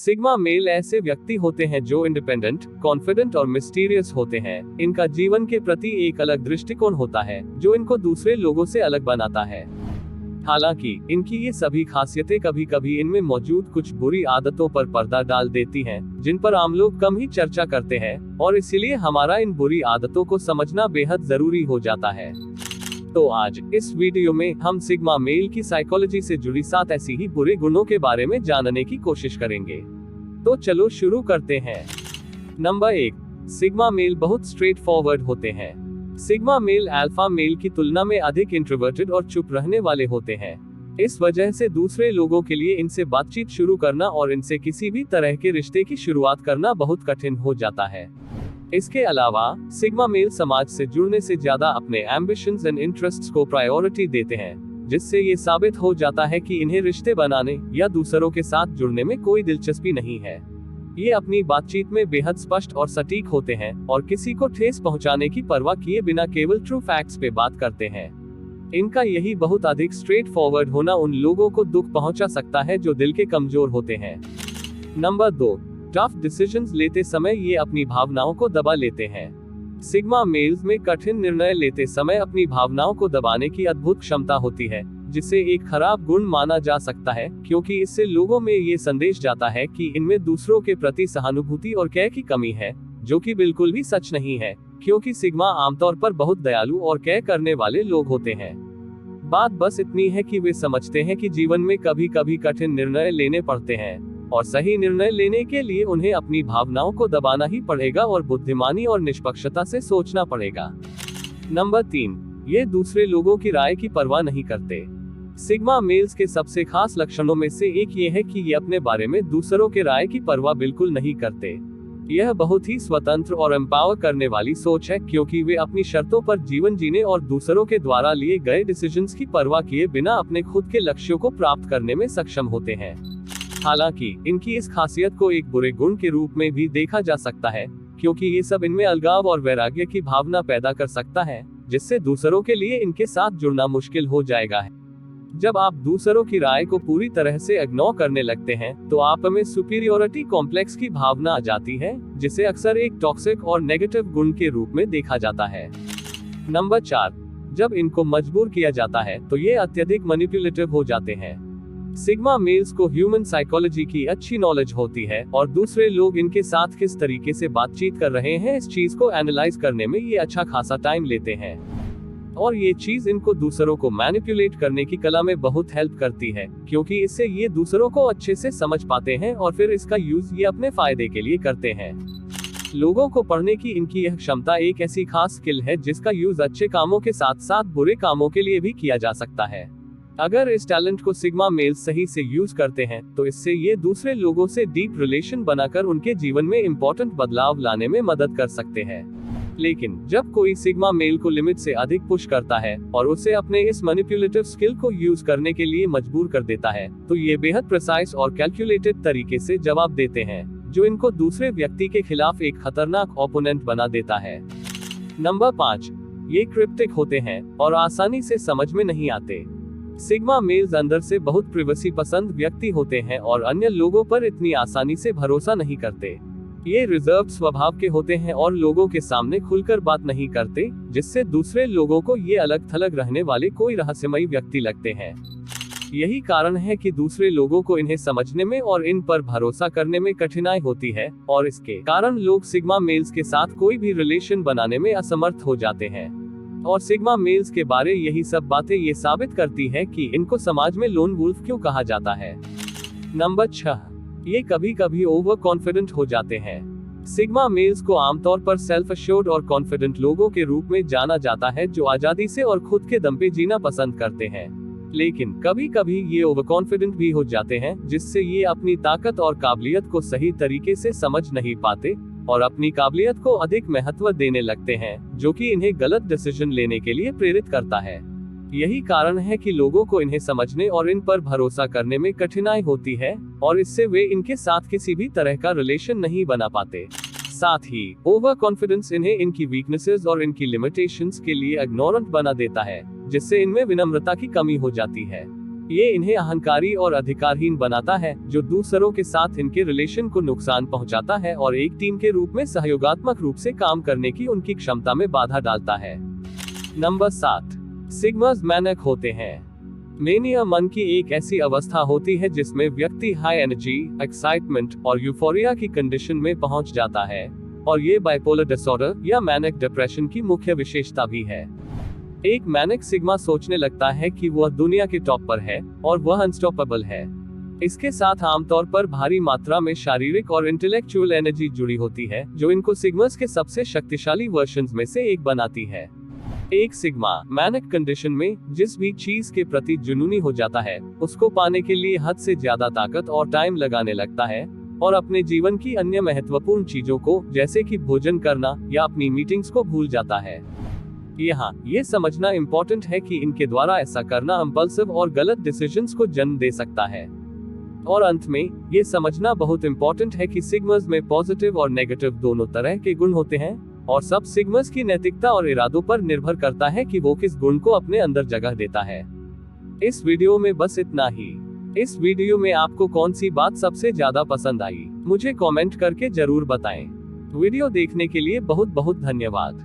Sigma male ऐसे व्यक्ति होते हैं जो इंडिपेंडेंट, कॉन्फिडेंट और मिस्टीरियस होते हैं। इनका जीवन के प्रति एक अलग दृष्टिकोण होता है जो इनको दूसरे लोगों से अलग बनाता है। हालांकि इनकी ये सभी खासियतें कभी कभी इनमें मौजूद कुछ बुरी आदतों पर पर्दा डाल देती हैं, जिन पर आम लोग कम ही चर्चा करते हैं, और इसीलिए हमारा इन बुरी आदतों को समझना बेहद जरूरी हो जाता है। तो आज इस वीडियो में हम सिग्मा मेल की साइकोलॉजी से जुड़ी 7 ऐसी ही बुरे गुणों के बारे में जानने की कोशिश करेंगे। तो चलो शुरू करते हैं। नंबर 1, सिग्मा मेल बहुत स्ट्रेट फॉरवर्ड होते हैं। सिग्मा मेल अल्फा मेल की तुलना में अधिक इंट्रोवर्टेड और चुप रहने वाले होते हैं। इस वजह से दूसरे लोगों के लिए इनसे बातचीत शुरू करना और इनसे किसी भी तरह के रिश्ते की शुरुआत करना बहुत कठिन हो जाता है। इसके अलावा सिग्मा मेल समाज से जुड़ने से ज्यादा अपने एम्बिशंस एंड इंटरेस्ट्स को प्रायोरिटी देते हैं, जिससे ये साबित हो जाता है कि इन्हें रिश्ते बनाने या दूसरों के साथ जुड़ने में कोई दिलचस्पी नहीं है। ये अपनी बातचीत में बेहद स्पष्ट और सटीक होते हैं और किसी को ठेस पहुंचाने की परवाह किए बिना केवल ट्रू फैक्ट्स पे बात करते हैं। इनका यही बहुत अधिक स्ट्रेट फॉरवर्ड होना उन लोगों को दुख पहुंचा सकता है जो दिल के कमजोर होते हैं। नंबर 2, टफ डिसीजंस लेते समय ये अपनी भावनाओं को दबा लेते हैं। सिग्मा मेल्स में कठिन निर्णय लेते समय अपनी भावनाओं को दबाने की अद्भुत क्षमता होती है, जिसे एक खराब गुण माना जा सकता है, क्योंकि इससे लोगों में ये संदेश जाता है कि इनमें दूसरों के प्रति सहानुभूति और कैर की कमी है, जो कि बिल्कुल भी सच नहीं है, क्योंकि सिग्मा आमतौर पर बहुत दयालु और कैर करने वाले लोग होते हैं। बात बस इतनी है कि वे समझते हैं कि जीवन में कभी कभी कठिन निर्णय लेने पड़ते हैं, और सही निर्णय लेने के लिए उन्हें अपनी भावनाओं को दबाना ही पड़ेगा और बुद्धिमानी और निष्पक्षता से सोचना पड़ेगा। नंबर 3, ये दूसरे लोगों की राय की परवाह नहीं करते। सिग्मा मेल्स के सबसे खास लक्षणों में से एक ये है कि ये अपने बारे में दूसरों के राय की परवाह बिल्कुल नहीं करते। यह बहुत ही स्वतंत्र और एम्पावर करने वाली सोच है, क्योंकि वे अपनी शर्तों पर जीवन जीने और दूसरों के द्वारा लिए गए डिसीजंस की परवाह किए बिना अपने खुद के लक्ष्यों को प्राप्त करने में सक्षम होते हैं। हालांकि इनकी इस खासियत को एक बुरे गुण के रूप में भी देखा जा सकता है, क्योंकि ये सब इनमें अलगाव और वैराग्य की भावना पैदा कर सकता है, जिससे दूसरों के लिए इनके साथ जुड़ना मुश्किल हो जाएगा। जब आप दूसरों की राय को पूरी तरह से इग्नोर करने लगते हैं, तो आप में सुपीरियोरिटी कॉम्प्लेक्स की भावना आ जाती है, जिसे अक्सर एक टॉक्सिक और नेगेटिव गुण के रूप में देखा जाता है। नंबर 4, जब इनको मजबूर किया जाता है तो ये अत्यधिक मैनिपुलेटिव हो जाते हैं। सिग्मा मेल्स को ह्यूमन साइकोलॉजी की अच्छी नॉलेज होती है, और दूसरे लोग इनके साथ किस तरीके से बातचीत कर रहे हैं इस चीज को एनालाइज करने में ये अच्छा खासा टाइम लेते हैं, और ये चीज इनको दूसरों को मैनिपुलेट करने की कला में बहुत हेल्प करती है, क्योंकि इससे ये दूसरों को अच्छे से समझ पाते हैं और फिर इसका यूज ये अपने फायदे के लिए करते हैं। लोगों को पढ़ने की इनकी यह क्षमता एक ऐसी खास स्किल है जिसका यूज अच्छे कामों के साथ साथ बुरे कामों के लिए भी किया जा सकता है। अगर इस टैलेंट को सिग्मा मेल्स सही से यूज करते हैं, तो इससे ये दूसरे लोगों से डीप रिलेशन बनाकर उनके जीवन में इम्पोर्टेंट बदलाव लाने में मदद कर सकते हैं। लेकिन जब कोई सिग्मा मेल को लिमिट से अधिक पुश करता है और उसे अपने इस मैनिपुलेटिव स्किल को यूज करने के लिए मजबूर कर देता है, तो ये बेहद प्रिसाइज और कैलकुलेटेड तरीके से जवाब देते हैं, जो इनको दूसरे व्यक्ति के खिलाफ एक खतरनाक ओपोनेंट बना देता है। नंबर 5, ये क्रिप्टिक होते हैं और आसानी से समझ में नहीं आते। सिग्मा मेल्स अंदर से बहुत प्रिवेसी पसंद व्यक्ति होते हैं और अन्य लोगों पर इतनी आसानी से भरोसा नहीं करते। ये रिजर्व स्वभाव के होते हैं और लोगों के सामने खुलकर बात नहीं करते, जिससे दूसरे लोगों को ये अलग थलग रहने वाले कोई रहस्यमयी व्यक्ति लगते हैं। यही कारण है कि दूसरे लोगों को इन्हें समझने में और इन पर भरोसा करने में कठिनाई होती है, और इसके कारण लोग सिग्मा मेल्स के साथ कोई भी रिलेशन बनाने में असमर्थ हो जाते हैं। और सिग्मा मेल्स के बारे यही सब बातें ये साबित करती है कि इनको समाज में लोन वुल्फ क्यों कहा जाता है। नंबर 6, ये कभी कभी ओवर कॉन्फिडेंट हो जाते हैं। सिग्मा मेल्स को आमतौर पर सेल्फ अश्योर्ड और कॉन्फिडेंट लोगों के रूप में जाना जाता है, जो आजादी से और खुद के दम पे जीना पसंद करते हैं। लेकिन कभी कभी ये ओवर कॉन्फिडेंट भी हो जाते हैं, जिससे ये अपनी ताकत और काबिलियत को सही तरीके से समझ नहीं पाते और अपनी काबिलियत को अधिक महत्व देने लगते हैं, जो कि इन्हें गलत डिसीजन लेने के लिए प्रेरित करता है। यही कारण है कि लोगों को इन्हें समझने और इन पर भरोसा करने में कठिनाई होती है, और इससे वे इनके साथ किसी भी तरह का रिलेशन नहीं बना पाते। साथ ही ओवर कॉन्फिडेंस इन्हें इनकी वीकनेसेस और इनकी लिमिटेशंस के लिए इग्नोरेंट बना देता है, जिससे इनमें विनम्रता की कमी हो जाती है। ये इन्हें अहंकारी और अधिकारहीन बनाता है, जो दूसरों के साथ इनके रिलेशन को नुकसान पहुंचाता है और एक टीम के रूप में सहयोगात्मक रूप से काम करने की उनकी क्षमता में बाधा डालता है। नंबर 7, सिग्मास मैनिक होते हैं। मेनिया मन की एक ऐसी अवस्था होती है जिसमें व्यक्ति हाई एनर्जी, एक्साइटमेंट और यूफोरिया की कंडीशन में पहुंच जाता है, और ये बाइपोलर डिसऑर्डर या मैनिक डिप्रेशन की मुख्य विशेषता भी है। एक मैनिक सिग्मा सोचने लगता है कि वह दुनिया के टॉप पर है और वह अनस्टॉपेबल है। इसके साथ आमतौर पर भारी मात्रा में शारीरिक और इंटेलेक्चुअल एनर्जी जुड़ी होती है, जो इनको सिग्मास के सबसे शक्तिशाली वर्जन्स में से एक बनाती है। एक सिग्मा मैनिक कंडीशन में जिस भी चीज के प्रति जुनूनी हो जाता है, उसको पाने के लिए हद से ज्यादा ताकत और टाइम लगाने लगता है, और अपने जीवन की अन्य महत्वपूर्ण चीजों को, जैसे कि भोजन करना या अपनी मीटिंग्स को भूल जाता है। यहाँ ये समझना इम्पोर्टेंट है कि इनके द्वारा ऐसा करना इंपल्सिव और गलत डिसीजंस को जन्म दे सकता है। और अंत में ये समझना बहुत इम्पोर्टेंट है कि सिग्मास में पॉजिटिव और नेगेटिव दोनों तरह के गुण होते हैं, और सब सिग्मास की नैतिकता और इरादों पर निर्भर करता है कि वो किस गुण को अपने अंदर जगह देता है। इस वीडियो में बस इतना ही। इस वीडियो में आपको कौन सी बात सबसे ज्यादा पसंद आई, मुझे कमेंट करके जरूर बताएं। वीडियो देखने के लिए बहुत बहुत धन्यवाद।